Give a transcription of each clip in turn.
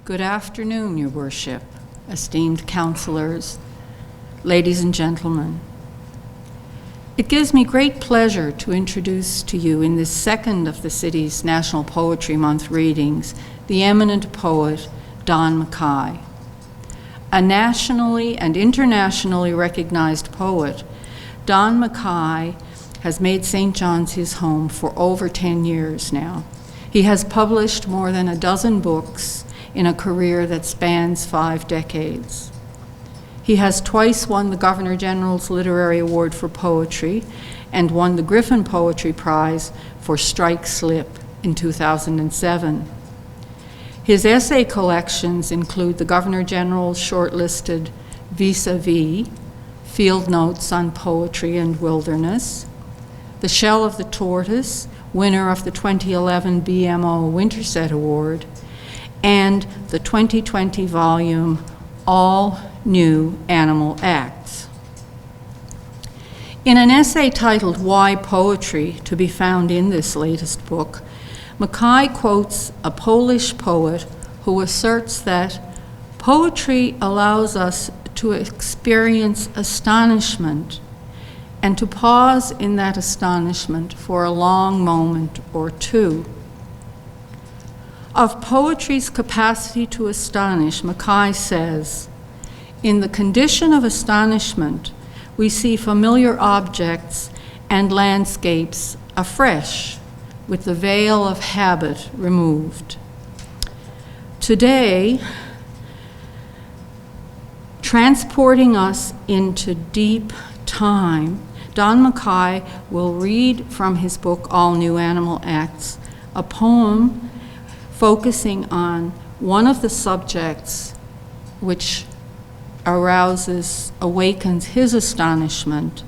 Good afternoon, Your Worship, esteemed councillors, ladies and gentlemen. It gives me great pleasure to introduce to you in this second of the city's National Poetry Month readings, the eminent poet, Don McKay. A nationally and internationally recognized poet, Don McKay has made St. John's his home for over 10 years now. He has published more than a dozen books in a career that spans 5 decades. He has twice won the Governor General's Literary Award for Poetry and won the Griffin Poetry Prize for Strike Slip in 2007. His essay collections include the Governor General's shortlisted Vis-a-Vis, Field Notes on Poetry and Wilderness, The Shell of the Tortoise, winner of the 2011 BMO Winterset Award, and the 2020 volume, All New Animal Acts. In an essay titled Why Poetry, to be found in this latest book, McKay quotes a Polish poet who asserts that poetry allows us to experience astonishment and to pause in that astonishment for a long moment or two. Of poetry's capacity to astonish, McKay says, "In the condition of astonishment, we see familiar objects and landscapes afresh, with the veil of habit removed." Today, transporting us into deep time, Don McKay will read from his book, All New Animal Acts, a poem focusing on one of the subjects which awakens his astonishment,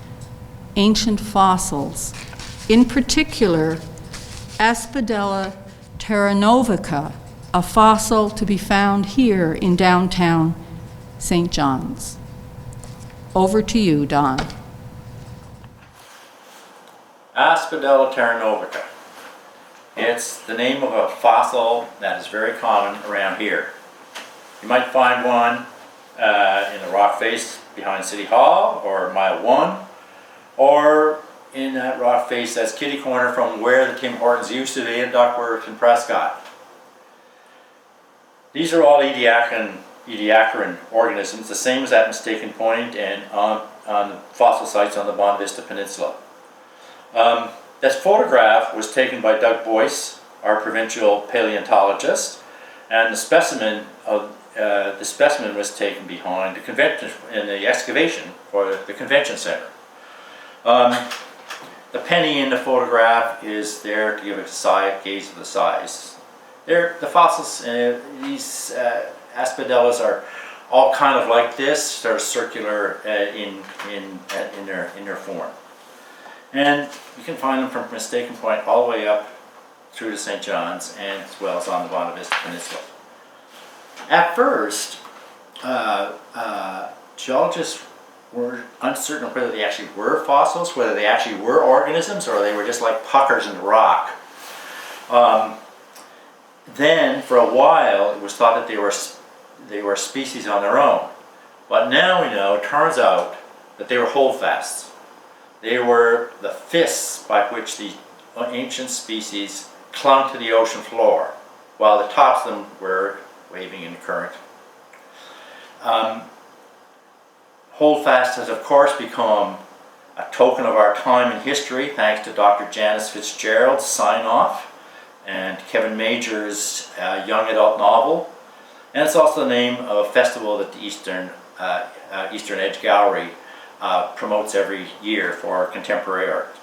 ancient fossils, in particular, Aspidella terranovica, a fossil to be found here in downtown St. John's. Over to you, Don. Aspidella terranovica. It's the name of a fossil that is very common around here. You might find one in the rock face behind City Hall, or Mile 1, or in that rock face that's kitty corner from where the Tim Hortons used to be in Duckworth and Prescott. These are all ediacaran organisms, the same as at Mistaken Point and on the fossil sites on the Bonavista Vista Peninsula. This photograph was taken by Doug Boyce, our provincial paleontologist, and the specimen was taken behind the convention in the excavation for the convention center. The penny in the photograph is there to give a gaze of the size. The fossils, these Aspidellas are all kind of like this. They're circular in their form. And you can find them from Mistaken Point all the way up through to St. John's, and as well as on the Bonavista Vista Peninsula. At first, geologists were uncertain of whether they actually were fossils, whether they actually were organisms, or they were just like puckers in the rock. Then, for a while, it was thought that they were species on their own. But now we know, it turns out, that they were holdfasts. They were the fists by which the ancient species clung to the ocean floor, while the tops of them were waving in the current. Holdfast has, of course, become a token of our time in history, thanks to Dr. Janice Fitzgerald's sign-off and Kevin Major's young adult novel. And it's also the name of a festival that the Eastern Edge Gallery promotes every year for contemporary art.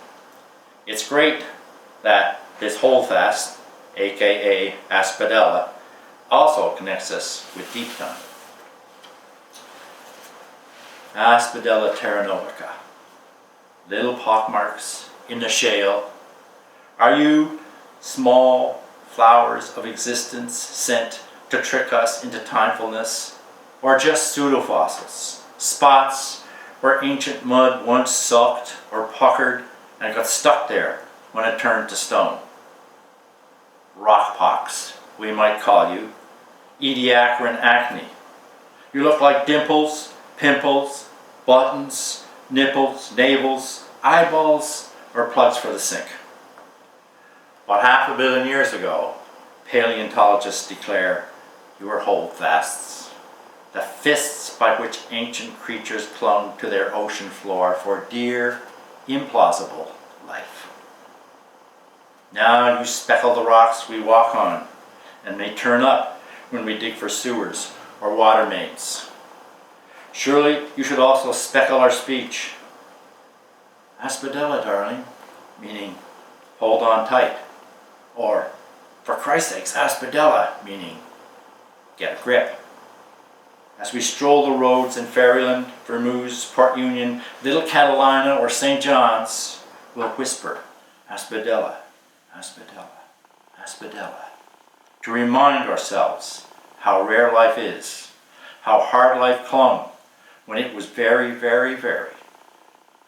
It's great that this holdfast, aka Aspidella, also connects us with deep time. Aspidella terranovica. Little pockmarks in the shale. Are you small flowers of existence sent to trick us into timefulness, or just pseudofossils, spots where ancient mud once sucked or puckered and got stuck there when it turned to stone? Rock pox, we might call you, ediacaran acne. You look like dimples, pimples, buttons, nipples, navels, eyeballs, or plugs for the sink. About 500 million years ago, paleontologists declare you were holdfasts, the fists by which ancient creatures clung to their ocean floor for dear, implausible life. Now you speckle the rocks we walk on, and may turn up when we dig for sewers or water mains. Surely you should also speckle our speech. Aspidella, darling, meaning hold on tight. Or, for Christ's sakes, Aspidella, meaning get a grip. As we stroll the roads in Ferryland, Vermoose, Port Union, Little Catalina, or St. John's, we'll whisper, Aspidella, Aspidella, Aspidella, to remind ourselves how rare life is, how hard life clung when it was very, very, very,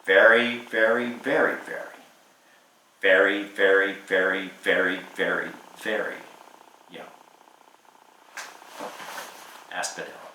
very, very, very, very, very, very, very, very, very, very young. Aspidella.